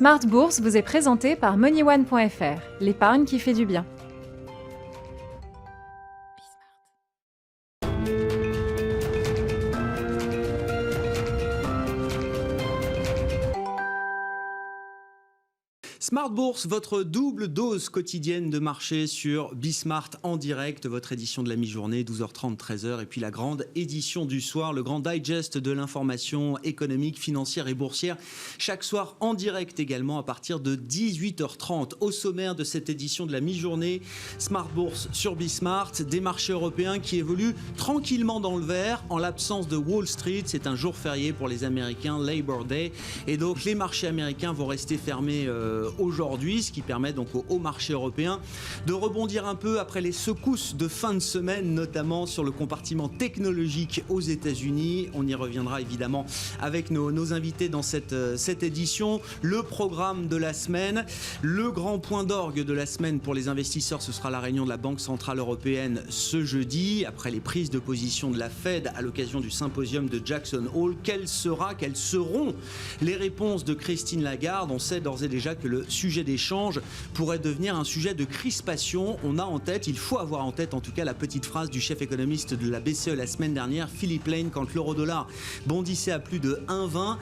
Smart Bourse vous est présenté par MoneyOne.fr, l'épargne qui fait du bien. Smart Bourse, votre double dose quotidienne de marché sur Bismart en direct, votre édition de la mi-journée, 12h30, 13h, et puis la grande édition du soir, le grand digest de l'information économique, financière et boursière, chaque soir en direct également à partir de 18h30. Au sommaire de cette édition de la mi-journée, Smart Bourse sur Bismart, des marchés européens qui évoluent tranquillement dans le vert en l'absence de Wall Street. C'est un jour férié pour les Américains, Labor Day, et donc les marchés américains vont rester fermés aujourd'hui, ce qui permet donc au marché européen de rebondir un peu après les secousses de fin de semaine, notamment sur le compartiment technologique aux États-Unis. On y reviendra évidemment avec nos invités dans cette édition. Le programme de la semaine, le grand point d'orgue de la semaine pour les investisseurs, ce sera la réunion de la Banque Centrale Européenne ce jeudi, après les prises de position de la Fed à l'occasion du symposium de Jackson Hole. Quelles seront les réponses de Christine Lagarde? On sait d'ores et déjà que le sujet d'échange pourrait devenir un sujet de crispation. Il faut avoir en tête en tout cas la petite phrase du chef économiste de la BCE la semaine dernière, Philippe Lane, quand l'euro-dollar bondissait à plus de 1,20.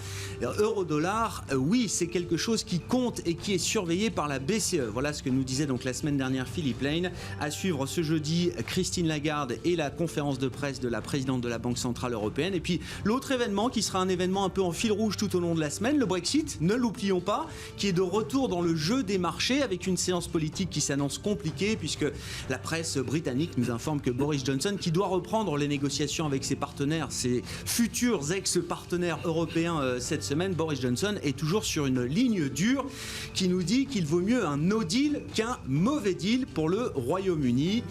Euro-dollar, oui, c'est quelque chose qui compte et qui est surveillé par la BCE. Voilà ce que nous disait donc la semaine dernière Philippe Lane. À suivre ce jeudi, Christine Lagarde et la conférence de presse de la présidente de la Banque Centrale Européenne. Et puis l'autre événement qui sera un événement un peu en fil rouge tout au long de la semaine, le Brexit, ne l'oublions pas, qui est de retour dans le jeu des marchés avec une séance politique qui s'annonce compliquée puisque la presse britannique nous informe que Boris Johnson, qui doit reprendre les négociations avec ses partenaires, ses futurs ex-partenaires européens cette semaine, Boris Johnson est toujours sur une ligne dure qui nous dit qu'il vaut mieux un no deal qu'un mauvais deal pour le Royaume-Uni.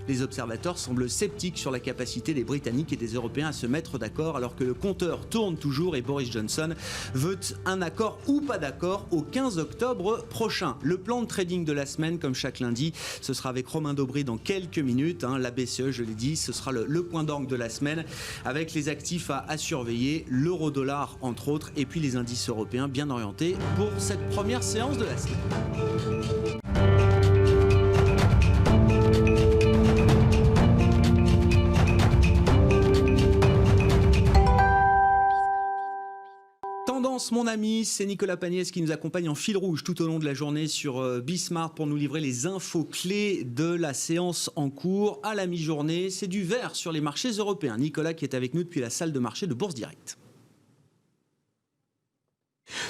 Les observateurs semblent sceptiques sur la capacité des Britanniques et des Européens à se mettre d'accord alors que le compteur tourne toujours et Boris Johnson veut un accord ou pas d'accord au 15 octobre prochain. Le plan de trading de la semaine, comme chaque lundi, ce sera avec Romain Daubry dans quelques minutes. La BCE, je l'ai dit, ce sera le point d'orgue de la semaine avec les actifs à surveiller, l'euro-dollar entre autres, et puis les indices européens bien orientés pour cette première séance de la semaine. Mon ami, c'est Nicolas Pagnès qui nous accompagne en fil rouge tout au long de la journée sur Bismart pour nous livrer les infos clés de la séance en cours. À la mi-journée, c'est du vert sur les marchés européens. Nicolas qui est avec nous depuis la salle de marché de Bourse Direct.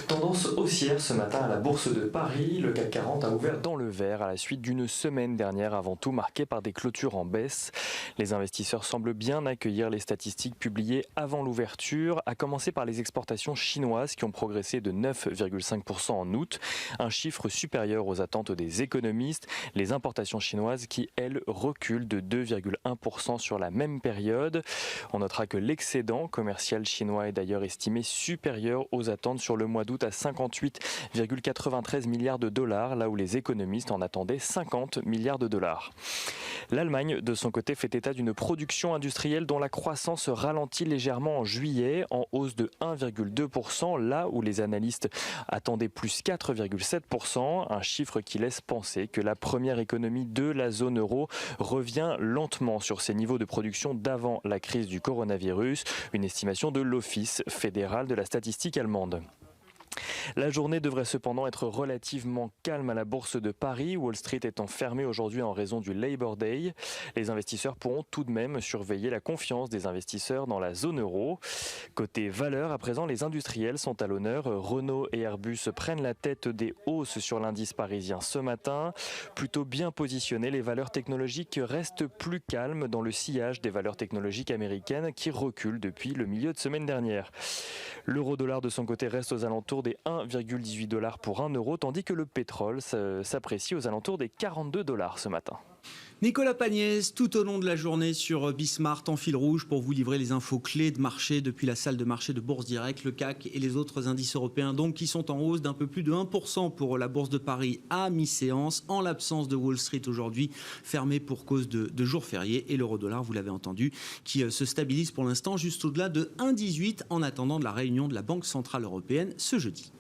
Tendance haussière ce matin à la Bourse de Paris. Le CAC 40 a ouvert dans le vert à la suite d'une semaine dernière avant tout marquée par des clôtures en baisse. Les investisseurs semblent bien accueillir les statistiques publiées avant l'ouverture, à commencer par les exportations chinoises qui ont progressé de 9,5% en août, un chiffre supérieur aux attentes des économistes. Les importations chinoises qui, elles, reculent de 2,1% sur la même période. On notera que l'excédent commercial chinois est d'ailleurs estimé supérieur aux attentes sur le mois d'août à 58,93 milliards de dollars, là où les économistes en attendaient 50 milliards de dollars. L'Allemagne, de son côté, fait état d'une production industrielle dont la croissance ralentit légèrement en juillet, en hausse de 1,2%, là où les analystes attendaient plus 4,7%, un chiffre qui laisse penser que la première économie de la zone euro revient lentement sur ses niveaux de production d'avant la crise du coronavirus, une estimation de l'Office fédéral de la statistique allemande. La journée devrait cependant être relativement calme à la Bourse de Paris, Wall Street étant fermée aujourd'hui en raison du Labor Day. Les investisseurs pourront tout de même surveiller la confiance des investisseurs dans la zone euro. Côté valeurs, à présent, les industriels sont à l'honneur. Renault et Airbus prennent la tête des hausses sur l'indice parisien ce matin. Plutôt bien positionnés, les valeurs technologiques restent plus calmes dans le sillage des valeurs technologiques américaines qui reculent depuis le milieu de semaine dernière. L'euro-dollar de son côté reste aux alentours des 1,18 $ pour 1 euro, tandis que le pétrole s'apprécie aux alentours des 42 $ ce matin. Nicolas Pagnès, tout au long de la journée sur Bismart en fil rouge pour vous livrer les infos clés de marché depuis la salle de marché de Bourse Direct, le CAC et les autres indices européens donc qui sont en hausse d'un peu plus de 1% pour la Bourse de Paris à mi-séance, en l'absence de Wall Street aujourd'hui, fermée pour cause de jours fériés, et l'euro-dollar, vous l'avez entendu, qui se stabilise pour l'instant juste au-delà de 1,18 en attendant de la réunion de la Banque Centrale Européenne ce jeudi.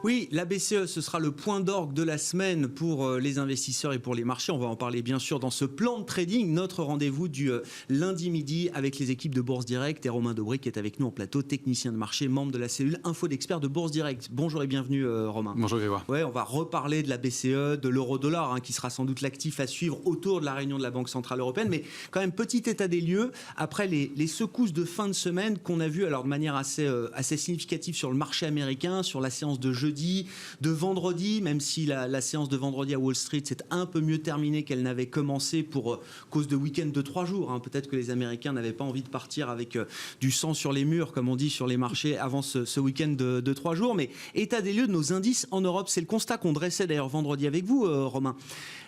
Oui, la BCE, ce sera le point d'orgue de la semaine pour les investisseurs et pour les marchés. On va en parler bien sûr dans ce plan de trading, notre rendez-vous du lundi midi avec les équipes de Bourse Direct et Romain Dobré qui est avec nous en plateau, technicien de marché, membre de la cellule Info d'experts de Bourse Direct. Bonjour et bienvenue Romain. Bonjour Grégoire. Ouais, on va reparler de la BCE, de l'euro-dollar qui sera sans doute l'actif à suivre autour de la réunion de la Banque Centrale Européenne. Mais quand même, petit état des lieux, après les secousses de fin de semaine qu'on a vues alors de manière assez significative sur le marché américain, sur la séance de jeudi, de vendredi, même si la séance de vendredi à Wall Street s'est un peu mieux terminée qu'elle n'avait commencé pour cause de week-end de 3 jours. Peut-être que les Américains n'avaient pas envie de partir avec du sang sur les murs, comme on dit sur les marchés, avant ce week-end de 3 jours. Mais état des lieux de nos indices en Europe, c'est le constat qu'on dressait d'ailleurs vendredi avec vous, Romain.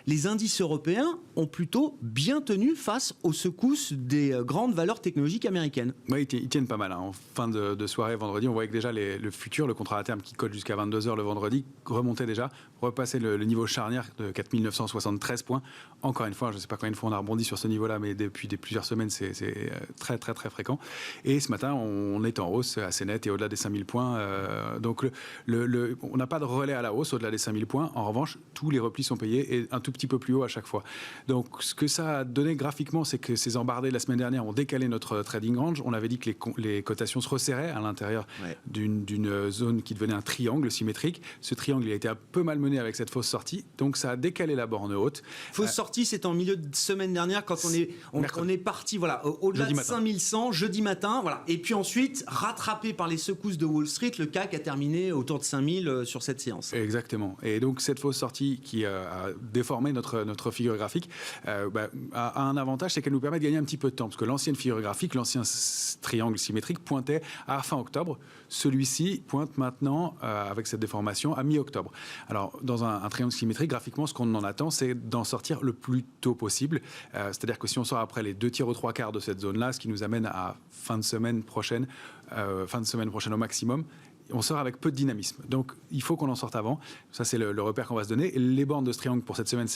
Les indices européens ont plutôt bien tenu face aux secousses des grandes valeurs technologiques américaines. Oui, ils tiennent pas mal. En fin de soirée, vendredi, on voyait que déjà le futur, le contrat à terme qui cote jusqu'à 22h le vendredi, remontait déjà, repassait le niveau charnière de 4973 points. Encore une fois, je ne sais pas combien de fois on a rebondi sur ce niveau-là, mais depuis plusieurs semaines, c'est très, très, très fréquent. Et ce matin, on est en hausse assez net et au-delà des 5000 points. Donc, on n'a pas de relais à la hausse au-delà des 5000 points. En revanche, tous les replis sont payés et un tout petit peu plus haut à chaque fois. Donc, ce que ça a donné graphiquement, c'est que ces embardés de la semaine dernière ont décalé notre trading range. On avait dit que les cotations se resserraient à l'intérieur d'une zone qui devenait un triangle symétrique. Ce triangle, il a été un peu malmené avec cette fausse sortie. Donc, ça a décalé la borne haute. Fausse sortie, c'était en milieu de semaine dernière quand on est parti au-delà de 5100 jeudi matin. Voilà. Et puis ensuite, rattrapé par les secousses de Wall Street, le CAC a terminé autour de 5000 sur cette séance. Exactement. Et donc, cette fausse sortie qui a déformé notre figure graphique a un avantage, c'est qu'elle nous permet de gagner un petit peu de temps. Parce que l'ancienne figure graphique, l'ancien triangle symétrique pointait à fin octobre. Celui-ci pointe maintenant, avec cette déformation, à mi-octobre. Alors, dans un triangle symétrique, graphiquement, ce qu'on en attend, c'est d'en sortir le plus tôt possible. C'est-à-dire que si on sort après les 2 tiers aux 3 quarts de cette zone-là, ce qui nous amène à fin de semaine prochaine au maximum, on sort avec peu de dynamisme. Donc, il faut qu'on en sorte avant. Ça, c'est le repère qu'on va se donner. Et les bornes de ce triangle pour cette semaine,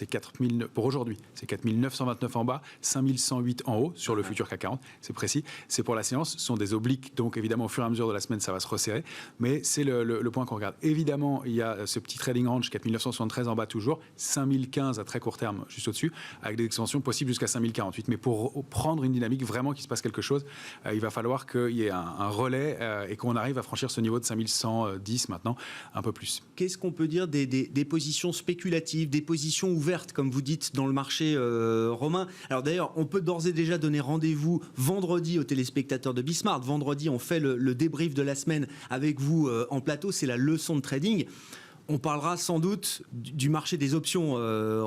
pour aujourd'hui, c'est 4929 en bas, 5108 en haut sur le futur CAC 40. C'est précis. C'est pour la séance. Ce sont des obliques. Donc, évidemment, au fur et à mesure de la semaine, ça va se resserrer. Mais c'est le point qu'on regarde. Évidemment, il y a ce petit trading range, 4973 en bas toujours, 5015 à très court terme, juste au-dessus, avec des extensions possibles jusqu'à 5048. Mais pour prendre une dynamique, vraiment qu'il se passe quelque chose, il va falloir qu'il y ait un relais et qu'on arrive à franchir ce niveau de 5110 maintenant, un peu plus. Qu'est-ce qu'on peut dire des positions spéculatives, des positions ouvertes, comme vous dites, dans le marché, Romain? Alors d'ailleurs, on peut d'ores et déjà donner rendez-vous vendredi aux téléspectateurs de Bismart. Vendredi, on fait le débrief de la semaine avec vous en plateau. C'est la leçon de trading. On parlera sans doute du marché des options,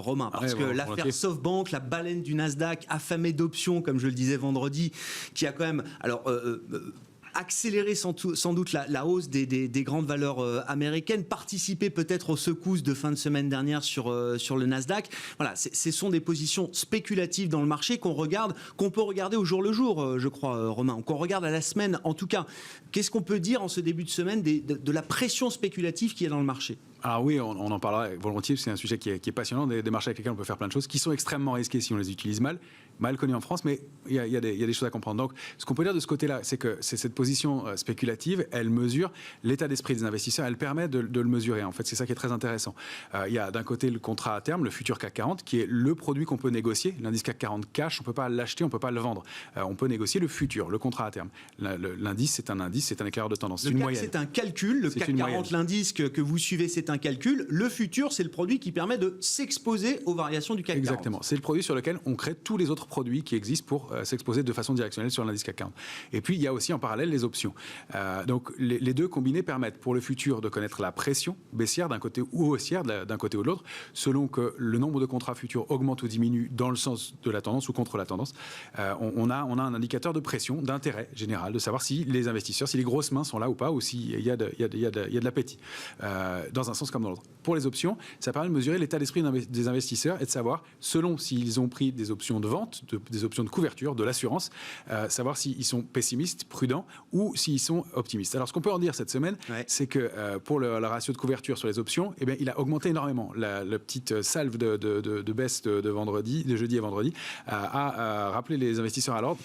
Romain, parce que l'affaire SoftBank, la baleine du Nasdaq affamée d'options, comme je le disais vendredi, qui a quand même... accélérer sans doute la hausse des grandes valeurs américaines, participer peut-être aux secousses de fin de semaine dernière sur le Nasdaq. Voilà, ce sont des positions spéculatives dans le marché qu'on peut regarder au jour le jour, je crois, Romain, qu'on regarde à la semaine en tout cas. Qu'est-ce qu'on peut dire en ce début de semaine de la pression spéculative qu'il y a dans le marché? Alors oui, on en parlera volontiers, c'est un sujet qui est passionnant, des marchés avec lesquels on peut faire plein de choses, qui sont extrêmement risqués si on les utilise mal connus en France, mais il y a des choses à comprendre. Donc, ce qu'on peut dire de ce côté-là, c'est que cette position spéculative, elle mesure l'état d'esprit des investisseurs, elle permet de le mesurer. En fait, c'est ça qui est très intéressant. Il y a d'un côté le contrat à terme, le futur CAC 40, qui est le produit qu'on peut négocier. L'indice CAC 40 cash, on ne peut pas l'acheter, on ne peut pas le vendre. On peut négocier le futur, le contrat à terme. L'indice, c'est un indice, c'est un éclaireur de tendance. C'est une moyenne. C'est un calcul. Le CAC 40, l'indice que vous suivez, c'est un calcul. Le futur, c'est le produit qui permet de s'exposer aux variations du CAC 40. Exactement. C'est le produit sur lequel on crée tous les autres produits qui existent pour s'exposer de façon directionnelle sur l'indice CAC 40. Et puis, il y a aussi en parallèle les options. Donc, les deux combinés permettent pour le futur de connaître la pression baissière d'un côté ou haussière d'un côté ou de l'autre, selon que le nombre de contrats futurs augmente ou diminue dans le sens de la tendance ou contre la tendance. On a un indicateur de pression, d'intérêt général, de savoir si les investisseurs, si les grosses mains sont là ou pas, ou s'il y a de l'appétit, dans un sens comme dans l'autre. pour les options, ça permet de mesurer l'état d'esprit des investisseurs et de savoir, selon s'ils ont pris des options de vente, des options de couverture, de l'assurance, savoir s'ils sont pessimistes, prudents ou s'ils sont optimistes. Alors, ce qu'on peut en dire cette semaine, c'est que pour le ratio de couverture sur les options, eh bien, il a augmenté énormément. La petite salve de baisse de jeudi et vendredi a rappelé les investisseurs à l'ordre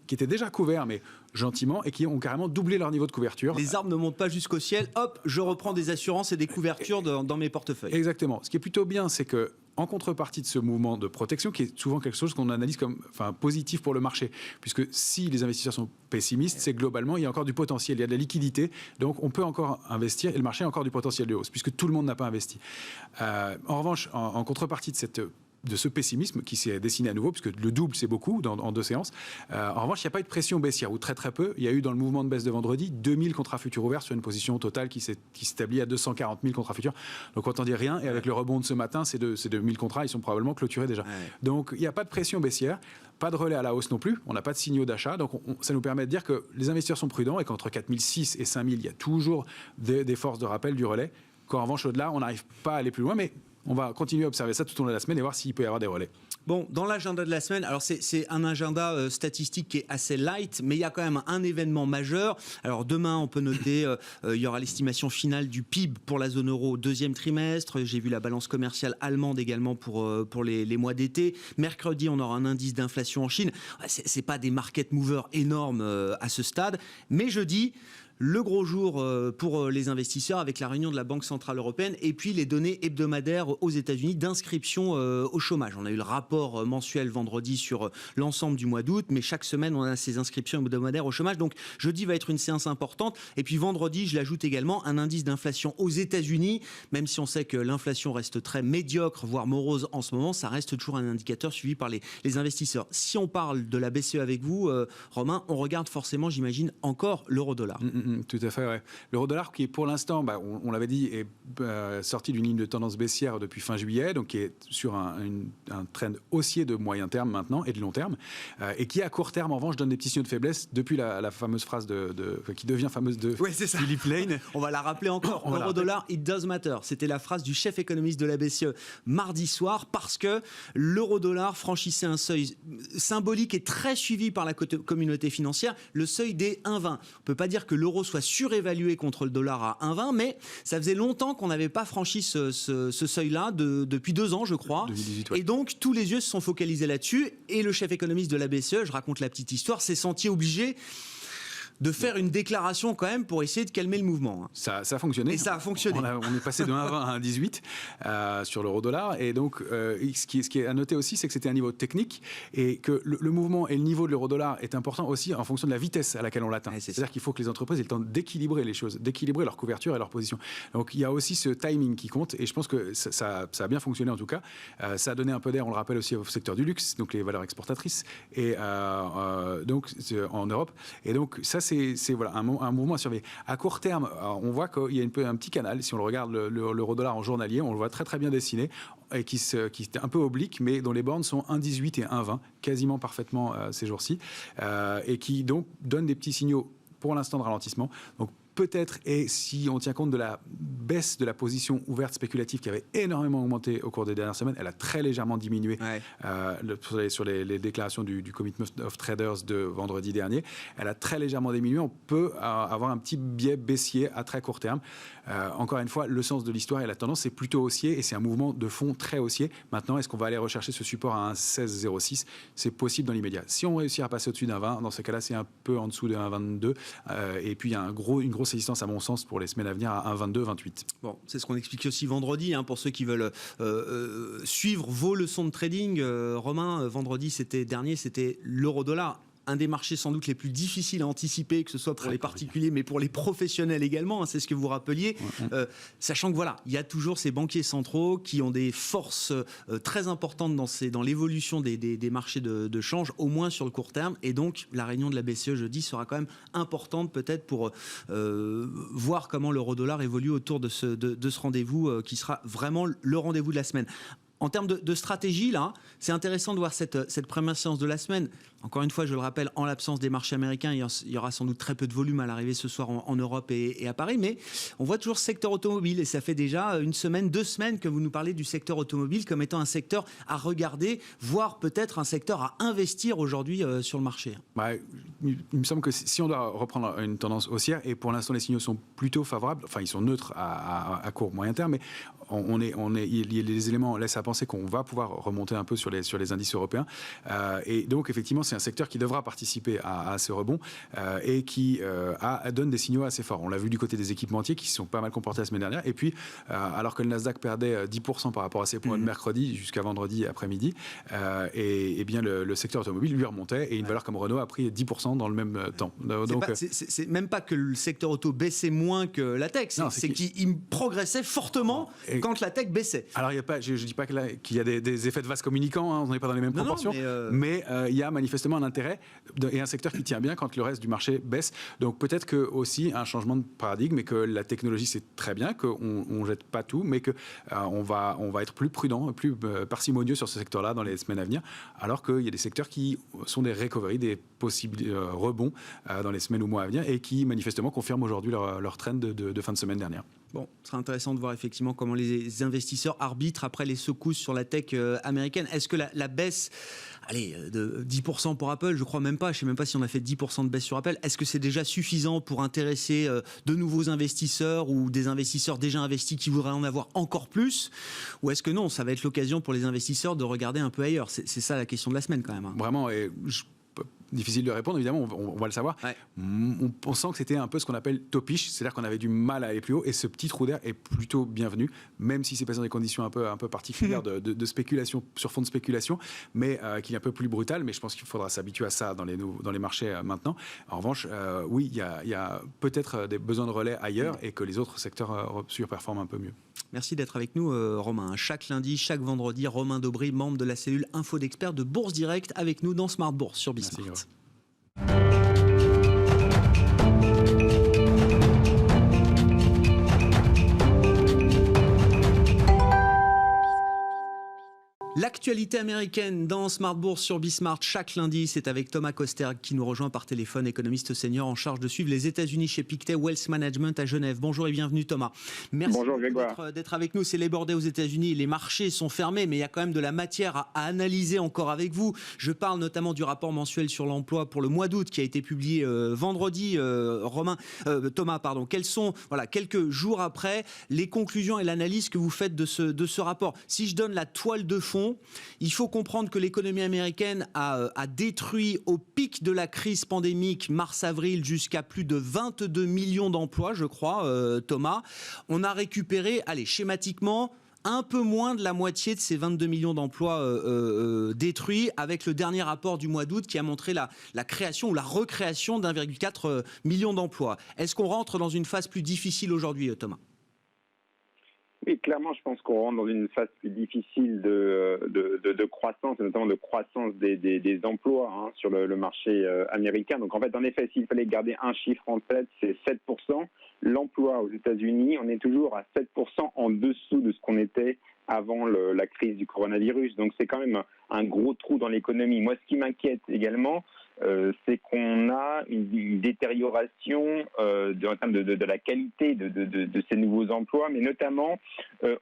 qui étaient déjà couverts, mais gentiment, et qui ont carrément doublé leur niveau de couverture. Les arbres ne montent pas jusqu'au ciel, hop, je reprends des assurances et des couvertures dans mes portefeuilles. Exactement. Ce qui est plutôt bien, c'est que en contrepartie de ce mouvement de protection, qui est souvent quelque chose qu'on analyse comme positif pour le marché, puisque si les investisseurs sont pessimistes, c'est globalement, il y a encore du potentiel, il y a de la liquidité, donc on peut encore investir, et le marché a encore du potentiel de hausse, puisque tout le monde n'a pas investi. En revanche, en contrepartie de ce pessimisme qui s'est dessiné à nouveau, puisque le double c'est beaucoup en 2 séances. En revanche, il n'y a pas eu de pression baissière, ou très très peu. Il y a eu dans le mouvement de baisse de vendredi 2000 contrats futurs ouverts sur une position totale qui s'établit à 240 000 contrats futurs. Donc autant dire rien, et avec le rebond de ce matin, ces 2000 contrats, ils sont probablement clôturés déjà. Donc il n'y a pas de pression baissière, pas de relais à la hausse non plus, on n'a pas de signaux d'achat, donc ça nous permet de dire que les investisseurs sont prudents et qu'entre 4006 et 5000, il y a toujours des forces de rappel du relais, qu'en revanche au-delà, on n'arrive pas à aller plus loin, mais on va continuer à observer ça tout au long de la semaine et voir s'il peut y avoir des relais. Bon, dans l'agenda de la semaine, alors c'est un agenda statistique qui est assez light, mais il y a quand même un événement majeur. Alors demain, on peut noter, il y aura l'estimation finale du PIB pour la zone euro au 2e trimestre. J'ai vu la balance commerciale allemande également pour les mois d'été. Mercredi, on aura un indice d'inflation en Chine. C'est pas des market movers énormes à ce stade, mais jeudi, le gros jour pour les investisseurs avec la réunion de la Banque Centrale Européenne et puis les données hebdomadaires aux États-Unis d'inscription au chômage. On a eu le rapport mensuel vendredi sur l'ensemble du mois d'août, mais chaque semaine, on a ces inscriptions hebdomadaires au chômage. Donc, jeudi va être une séance importante. Et puis, vendredi, je l'ajoute également, un indice d'inflation aux États-Unis. Même si on sait que l'inflation reste très médiocre, voire morose en ce moment, ça reste toujours un indicateur suivi par les investisseurs. Si on parle de la BCE avec vous, Romain, on regarde forcément, j'imagine, encore l'euro-dollar. Tout à fait, ouais. L'euro-dollar qui est pour l'instant, on l'avait dit, est sorti d'une ligne de tendance baissière depuis fin juillet, donc qui est sur un trend haussier de moyen terme maintenant et de long terme, et qui à court terme en revanche donne des petits signaux de faiblesse depuis la fameuse phrase qui devient fameuse de Philippe Lane. On va la rappeler encore. L'euro-dollar, it does matter. C'était la phrase du chef économiste de la BCE mardi soir, parce que l'euro-dollar franchissait un seuil symbolique et très suivi par la communauté financière, le seuil des 1,20. On ne peut pas dire que l'euro soit surévalué contre le dollar à 1,20, mais ça faisait longtemps qu'on n'avait pas franchi ce seuil-là, depuis 2 ans, je crois. 2018, Et donc, tous les yeux se sont focalisés là-dessus. Et le chef économiste de la BCE, je raconte la petite histoire, s'est senti obligé de faire une déclaration quand même pour essayer de calmer le mouvement. Ça a fonctionné. Et ça a fonctionné. On est passé de 1,20 à 1,18 sur l'euro-dollar. Et donc, ce qui est à noter aussi, c'est que c'était un niveau technique et que le mouvement et le niveau de l'euro-dollar est important aussi en fonction de la vitesse à laquelle on l'atteint. C'est-à-dire qu'il faut que les entreprises aient le temps d'équilibrer les choses, d'équilibrer leur couverture et leur position. Donc, il y a aussi ce timing qui compte et je pense que ça a bien fonctionné en tout cas. Ça a donné un peu d'air, on le rappelle aussi au secteur du luxe, donc les valeurs exportatrices, et donc en Europe. Et donc, ça, c'est voilà, un mouvement à surveiller. À court terme, on voit qu'il y a un petit canal. Si on le regarde, l'euro-dollar en journalier, on le voit très très bien dessiné et qui est un peu oblique, mais dont les bornes sont 1,18 et 1,20, quasiment parfaitement ces jours-ci, et qui donc donne des petits signaux pour l'instant de ralentissement. Donc peut-être, et si on tient compte de la baisse de la position ouverte spéculative qui avait énormément augmenté au cours des dernières semaines, elle a très légèrement diminué sur les déclarations du Commitment of Traders de vendredi dernier. Elle a très légèrement diminué. On peut avoir un petit biais baissier à très court terme. Encore une fois, le sens de l'histoire et la tendance, c'est plutôt haussier et c'est un mouvement de fond très haussier. Maintenant, est-ce qu'on va aller rechercher ce support à 1,1606 ? C'est possible dans l'immédiat. Si on réussit à passer au-dessus d'un 20, dans ce cas-là, c'est un peu en dessous de 1,22. Et puis, il y a une grosse résistance, à mon sens, pour les semaines à venir à 1,22, 28. Bon, c'est ce qu'on explique aussi vendredi, pour ceux qui veulent suivre vos leçons de trading. Romain, vendredi c'était l'euro-dollar. Un des marchés sans doute les plus difficiles à anticiper, que ce soit pour les particuliers, mais pour les professionnels également, c'est ce que vous rappeliez, sachant que voilà, il y a toujours ces banquiers centraux qui ont des forces très importantes dans l'évolution des marchés de change, au moins sur le court terme, et donc la réunion de la BCE jeudi sera quand même importante peut-être pour voir comment l'euro-dollar évolue autour de ce rendez-vous qui sera vraiment le rendez-vous de la semaine. En termes de stratégie, là, c'est intéressant de voir cette première séance de la semaine. Encore une fois, je le rappelle, en l'absence des marchés américains, il y aura sans doute très peu de volume à l'arrivée ce soir en Europe et à Paris, mais on voit toujours ce secteur automobile et ça fait déjà une semaine, 2 semaines que vous nous parlez du secteur automobile comme étant un secteur à regarder, voire peut-être un secteur à investir aujourd'hui sur le marché. Il me semble que si on doit reprendre une tendance haussière, et pour l'instant les signaux sont plutôt favorables, enfin ils sont neutres à court, moyen terme, mais les éléments laissent à penser qu'on va pouvoir remonter un peu sur les indices européens. Et donc, effectivement, c'est un secteur qui devra participer à ce rebond et qui donne des signaux assez forts. On l'a vu du côté des équipementiers qui se sont pas mal comportés la semaine dernière. Et puis, alors que le Nasdaq perdait 10% par rapport à ses points de mercredi jusqu'à vendredi après-midi, et bien le secteur automobile lui remontait et une valeur comme Renault a pris 10% dans le même temps. Donc, c'est même pas que le secteur auto baissait moins que la tech, c'est qu'il progressait fortement quand la tech baissait. Alors, je ne dis pas qu'il y a des effets de vase communicants, hein, on n'est pas dans les mêmes proportions, mais il y a manifestement un intérêt et un secteur qui tient bien quand le reste du marché baisse. Donc peut-être que aussi un changement de paradigme et que la technologie c'est très bien, qu'on ne jette pas tout, mais qu'on va être plus prudent, plus parcimonieux sur ce secteur-là dans les semaines à venir, alors qu'il y a des secteurs qui sont des recovery, des possibles rebonds dans les semaines ou mois à venir et qui manifestement confirment aujourd'hui leur trend de fin de semaine dernière. Bon, ce sera intéressant de voir effectivement comment les investisseurs arbitrent après les secousses sur la tech américaine. Est-ce que la baisse, de 10% pour Apple, je crois même pas, je sais même pas si on a fait 10% de baisse sur Apple, est-ce que c'est déjà suffisant pour intéresser de nouveaux investisseurs ou des investisseurs déjà investis qui voudraient en avoir encore plus? Ou est-ce que non, ça va être l'occasion pour les investisseurs de regarder un peu ailleurs? C'est ça la question de la semaine quand même. Hein. Vraiment, difficile de répondre, évidemment, on va le savoir. Ouais. On sent que c'était un peu ce qu'on appelle topish, c'est-à-dire qu'on avait du mal à aller plus haut, et ce petit trou d'air est plutôt bienvenu, même si c'est passé dans des conditions un peu particulières de spéculation, sur fond de spéculation, mais qui est un peu plus brutal, mais je pense qu'il faudra s'habituer à ça dans les marchés maintenant. En revanche, oui, il y a peut-être des besoins de relais ailleurs, et que les autres secteurs surperforment un peu mieux. Merci d'être avec nous, Romain. Chaque lundi, chaque vendredi, Romain Daubry, membre de la cellule Info d'Experts de Bourse Direct, avec nous dans Smart Bourse sur Bismart. Merci. L'actualité américaine dans Smart Bourse sur Bismart chaque lundi, c'est avec Thomas Kosterg qui nous rejoint par téléphone, économiste senior en charge de suivre les États-Unis chez Pictet Wealth Management à Genève. Bonjour et bienvenue Thomas. Merci d'être avec nous. C'est Labor Day aux États-Unis, les marchés sont fermés, mais il y a quand même de la matière à analyser encore avec vous. Je parle notamment du rapport mensuel sur l'emploi pour le mois d'août qui a été publié vendredi. Thomas, quels sont, quelques jours après, les conclusions et l'analyse que vous faites de ce rapport? Si je donne la toile de fond, il faut comprendre que l'économie américaine a détruit au pic de la crise pandémique mars-avril jusqu'à plus de 22 millions d'emplois, je crois, Thomas. On a récupéré, schématiquement, un peu moins de la moitié de ces 22 millions d'emplois détruits avec le dernier rapport du mois d'août qui a montré la création ou la recréation d'1,4 million d'emplois. Est-ce qu'on rentre dans une phase plus difficile aujourd'hui, Thomas ? Oui, clairement, je pense qu'on rentre dans une phase plus difficile de croissance, notamment de croissance des emplois sur le marché américain. Donc, en fait, en effet, s'il fallait garder un chiffre en tête, c'est 7%. L'emploi aux États-Unis, on est toujours à 7% en dessous de ce qu'on était avant la crise du coronavirus. Donc, c'est quand même un gros trou dans l'économie. Moi, ce qui m'inquiète également, c'est qu'on a une détérioration en termes de la qualité de ces nouveaux emplois, mais notamment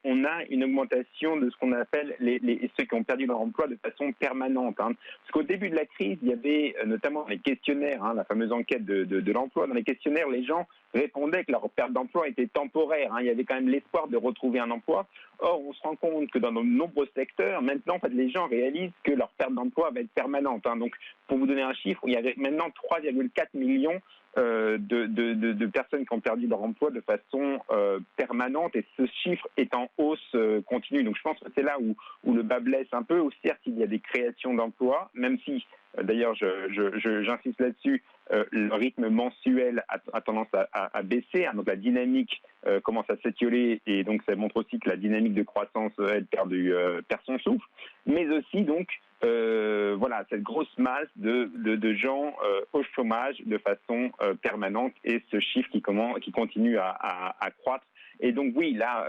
on a une augmentation de ce qu'on appelle ceux qui ont perdu leur emploi de façon permanente. Parce qu'au début de la crise, il y avait notamment les questionnaires, la fameuse enquête de l'emploi. Dans les questionnaires, les gens répondaient que leur perte d'emploi était temporaire. Il y avait quand même l'espoir de retrouver un emploi. Or, on se rend compte que dans de nombreux secteurs, maintenant, en fait, les gens réalisent que leur perte d'emploi va être permanente. Donc, pour vous donner un chiffre, il y avait maintenant 3,4 millions de personnes qui ont perdu leur emploi de façon permanente, et ce chiffre est en hausse continue. Donc, je pense que c'est là où le bas blesse un peu. Certes, il y a des créations d'emplois, même si, d'ailleurs, j'insiste là-dessus, le rythme mensuel a tendance à baisser. Donc, la dynamique commence à s'étioler, et donc ça montre aussi que la dynamique de croissance, elle perd son souffle. Mais aussi, donc, cette grosse masse de gens au chômage de façon permanente, et ce chiffre qui continue à croître Et donc oui, là,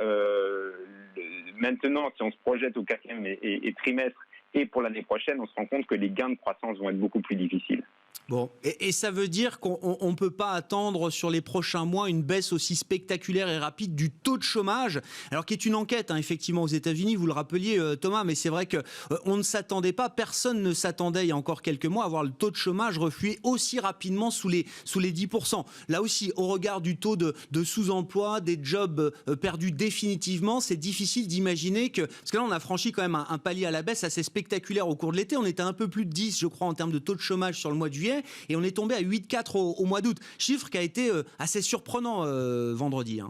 maintenant, si on se projette au 4e trimestre et pour l'année prochaine, on se rend compte que les gains de croissance vont être beaucoup plus difficiles. Bon, et ça veut dire qu'on ne peut pas attendre sur les prochains mois une baisse aussi spectaculaire et rapide du taux de chômage, alors qui est une enquête, effectivement, aux États-Unis, vous le rappeliez, Thomas, mais c'est vrai qu'on ne s'attendait pas, personne ne s'attendait il y a encore quelques mois à voir le taux de chômage refluer aussi rapidement sous les 10%. Là aussi, au regard du taux de sous-emploi, des jobs perdus définitivement, c'est difficile d'imaginer que... Parce que là, on a franchi quand même un palier à la baisse assez spectaculaire au cours de l'été. On était un peu plus de 10, je crois, en termes de taux de chômage sur le mois de juillet. Et on est tombé à 8,4 au mois d'août. Chiffre qui a été assez surprenant vendredi.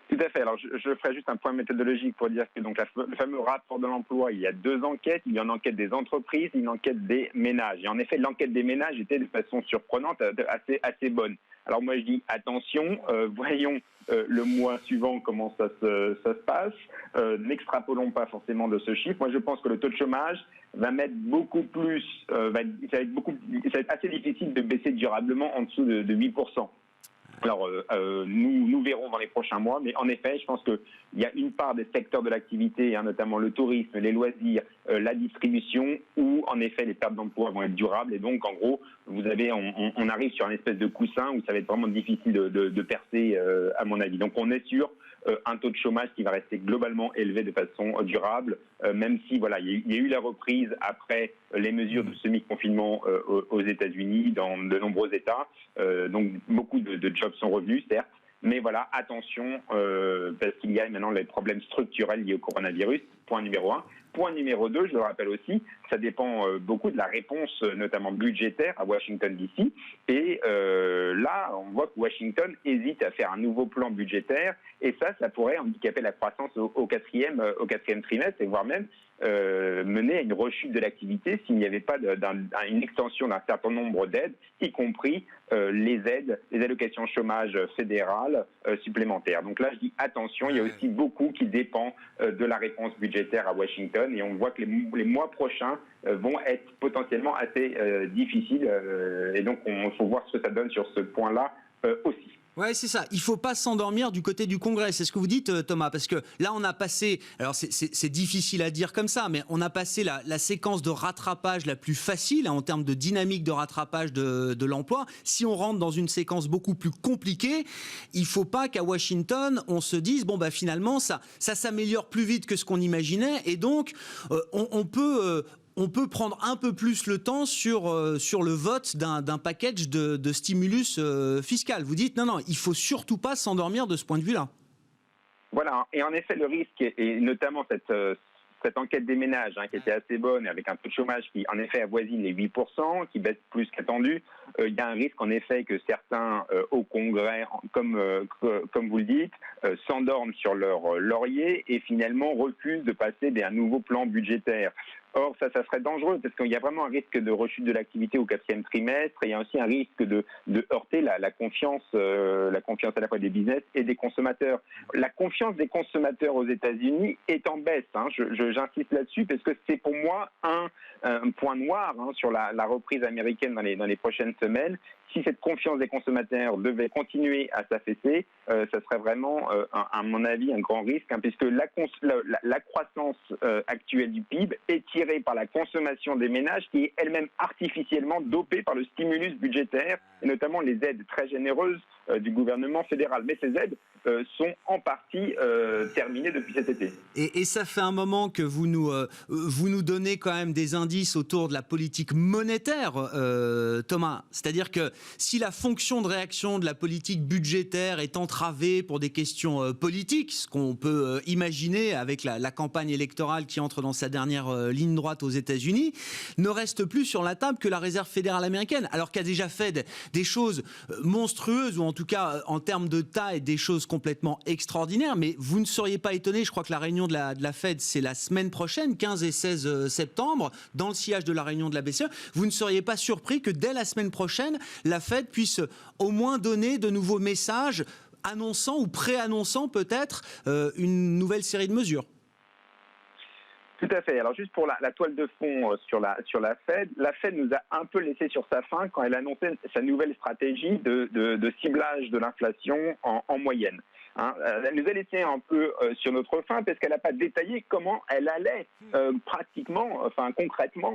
Tout à fait. Alors, je ferai juste un point méthodologique pour dire que donc, le fameux rapport de l'emploi, il y a 2 enquêtes. Il y a une enquête des entreprises, une enquête des ménages. Et en effet, l'enquête des ménages était de façon surprenante, assez bonne. Alors moi, je dis attention, voyons le mois suivant comment ça se passe. N'extrapolons pas forcément de ce chiffre. Moi, je pense que le taux de chômage va mettre beaucoup plus... ça va être assez difficile de baisser durablement en dessous de 8%. Alors, nous verrons dans les prochains mois, mais en effet, je pense qu'il y a une part des secteurs de l'activité, notamment le tourisme, les loisirs, la distribution, où en effet les pertes d'emploi vont être durables. Et donc, en gros, on arrive sur un espèce de coussin où ça va être vraiment difficile de percer, à mon avis. Donc, on est sur un taux de chômage qui va rester globalement élevé de façon durable, même si voilà, il y a eu la reprise après les mesures de semi-confinement aux États-Unis, dans de nombreux États. Donc beaucoup de jobs sont revenus, certes, mais voilà, attention, parce qu'il y a maintenant les problèmes structurels liés au coronavirus, point numéro 1. Point numéro 2, je le rappelle aussi, ça dépend beaucoup de la réponse, notamment budgétaire, à Washington DC. Et là, on voit que Washington hésite à faire un nouveau plan budgétaire. Et ça pourrait handicaper la croissance au quatrième trimestre, et voire même mener à une rechute de l'activité s'il n'y avait pas une extension d'un certain nombre d'aides, y compris les allocations chômage fédérales supplémentaires. Donc là, je dis attention, il y a aussi beaucoup qui dépend de la réponse budgétaire à Washington, et on voit que les mois prochains vont être potentiellement assez difficiles, et donc il faut voir ce que ça donne sur ce point-là aussi. Ouais, c'est ça. Il faut pas s'endormir du côté du Congrès. C'est ce que vous dites, Thomas, parce que là, on a passé. Alors, c'est difficile à dire comme ça, mais on a passé la séquence de rattrapage la plus facile en termes de dynamique de rattrapage de l'emploi. Si on rentre dans une séquence beaucoup plus compliquée, il faut pas qu'à Washington, on se dise bon bah finalement ça s'améliore plus vite que ce qu'on imaginait, et donc on peut prendre un peu plus le temps sur le vote d'un package de stimulus fiscal. Vous dites non, il faut surtout pas s'endormir de ce point de vue-là. Voilà, et en effet, le risque, et notamment cette enquête des ménages qui était assez bonne, avec un taux de chômage qui en effet avoisine les 8%, qui baisse plus qu'attendu, il y a un risque en effet que certains au Congrès, comme vous le dites, s'endorment sur leur laurier et finalement refusent de passer un nouveau plan budgétaire. Or, ça serait dangereux parce qu'il y a vraiment un risque de rechute de l'activité au 4e trimestre, et il y a aussi un risque de heurter la confiance à la fois des business et des consommateurs. La confiance des consommateurs aux États-Unis est en baisse. J'insiste là-dessus parce que c'est pour moi un point noir sur la reprise américaine dans les prochaines semaines. Si cette confiance des consommateurs devait continuer à s'affaisser, ça serait vraiment, à mon avis, un grand risque, puisque la croissance actuelle du PIB est tirée par la consommation des ménages, qui est elle-même artificiellement dopée par le stimulus budgétaire, et notamment les aides très généreuses du gouvernement fédéral. Mais ces aides sont en partie terminées depuis cet été. Et ça fait un moment que vous nous donnez quand même des indices autour de la politique monétaire, Thomas. C'est-à-dire que si la fonction de réaction de la politique budgétaire est entravée pour des questions politiques, ce qu'on peut imaginer avec la campagne électorale qui entre dans sa dernière ligne droite aux États-Unis, ne reste plus sur la table que la Réserve fédérale américaine, alors qu'elle a déjà fait des choses monstrueuses, ou en tout cas en termes de taille, des choses complètement extraordinaires. Mais vous ne seriez pas étonné, je crois que la réunion de la Fed, c'est la semaine prochaine, 15 et 16 septembre, dans le sillage de la réunion de la BCE. Vous ne seriez pas surpris que dès la semaine prochaine, la Fed puisse au moins donner de nouveaux messages annonçant ou préannonçant peut-être une nouvelle série de mesures. Tout à fait. Alors juste pour la toile de fond sur la Fed nous a un peu laissé sur sa faim quand elle annonçait sa nouvelle stratégie de ciblage de l'inflation en moyenne. Elle nous a laissé un peu sur notre faim parce qu'elle n'a pas détaillé comment elle allait concrètement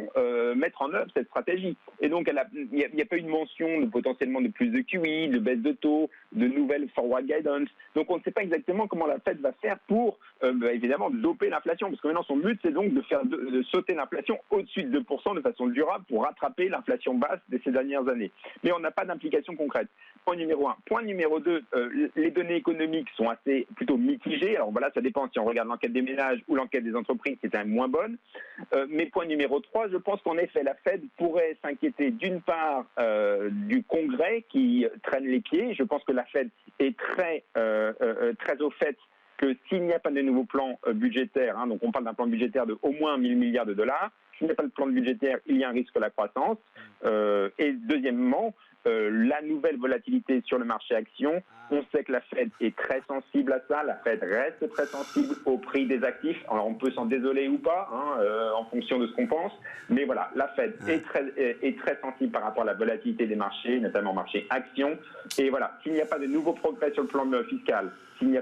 mettre en œuvre cette stratégie. Et donc, il n'y a pas eu de mention potentiellement de plus de QE, de baisse de taux, de nouvelles forward guidance. Donc, on ne sait pas exactement comment la Fed va faire pour, évidemment, doper l'inflation. Parce que maintenant, son but, c'est donc de sauter l'inflation au-dessus de 2% de façon durable pour rattraper l'inflation basse de ces dernières années. Mais on n'a pas d'implication concrète. Point numéro 1. Point numéro 2, les données économiques sont plutôt mitigées. Alors voilà, ça dépend si on regarde l'enquête des ménages ou l'enquête des entreprises, qui est quand même moins bonne. Mais point numéro 3, je pense qu'en effet, la Fed pourrait s'inquiéter d'une part du Congrès qui traîne les pieds. Je pense que la Fed est très au fait que s'il n'y a pas de nouveau plan budgétaire, donc on parle d'un plan budgétaire de au moins 1 000 milliards de dollars, s'il n'y a pas de plan budgétaire, il y a un risque de la croissance. Et deuxièmement, la nouvelle volatilité sur le marché actions, on sait que la Fed est très sensible à ça, la Fed reste très sensible au prix des actifs. Alors on peut s'en désoler ou pas, en fonction de ce qu'on pense, mais voilà, la Fed est très sensible par rapport à la volatilité des marchés, notamment marché actions. Et voilà, s'il n'y a pas de nouveaux progrès sur le plan fiscal, s'il y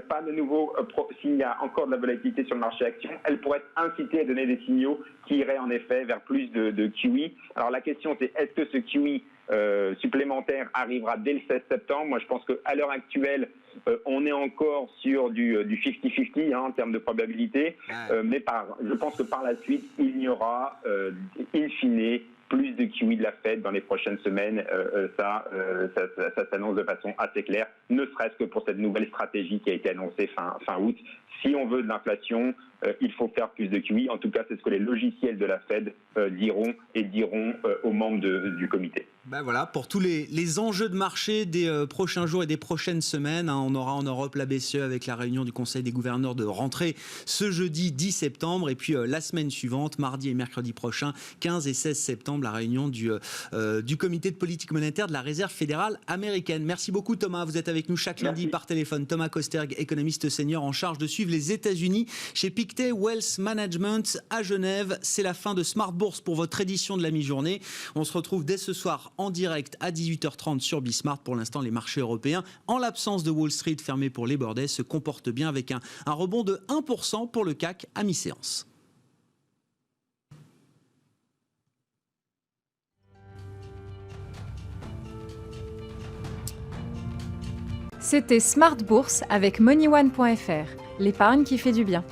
a encore de la volatilité sur le marché actions, elle pourrait être incitée à donner des signaux qui iraient en effet vers plus de QE. Alors la question c'est, est-ce que ce QE supplémentaire arrivera dès le 16 septembre. Moi, je pense qu'à l'heure actuelle, on est encore sur du 50-50 en termes de probabilité, mais je pense que par la suite, il y aura, in fine, plus de QE de la Fed dans les prochaines semaines. Ça s'annonce de façon assez claire, ne serait-ce que pour cette nouvelle stratégie qui a été annoncée fin août. Si on veut de l'inflation, il faut faire plus de QE. En tout cas, c'est ce que les logiciels de la Fed diront aux membres du comité. Ben voilà, pour tous les enjeux de marché des prochains jours et des prochaines semaines, on aura en Europe la BCE avec la réunion du Conseil des gouverneurs de rentrée ce jeudi 10 septembre et puis la semaine suivante, mardi et mercredi prochain, 15 et 16 septembre, la réunion du comité de politique monétaire de la Réserve fédérale américaine. Merci beaucoup Thomas, vous êtes avec nous chaque lundi par téléphone. Thomas Kosterg, économiste senior en charge de suivre les États-Unis chez Pictet Wealth Management à Genève. C'est la fin de Smart Bourse pour votre édition de la mi-journée. On se retrouve dès ce soir en direct à 18h30 sur Bismart. Pour l'instant, les marchés européens, en l'absence de Wall Street fermé pour les Bordelais, se comportent bien avec un rebond de 1% pour le CAC à mi-séance. C'était Smart Bourse avec MoneyOne.fr, l'épargne qui fait du bien.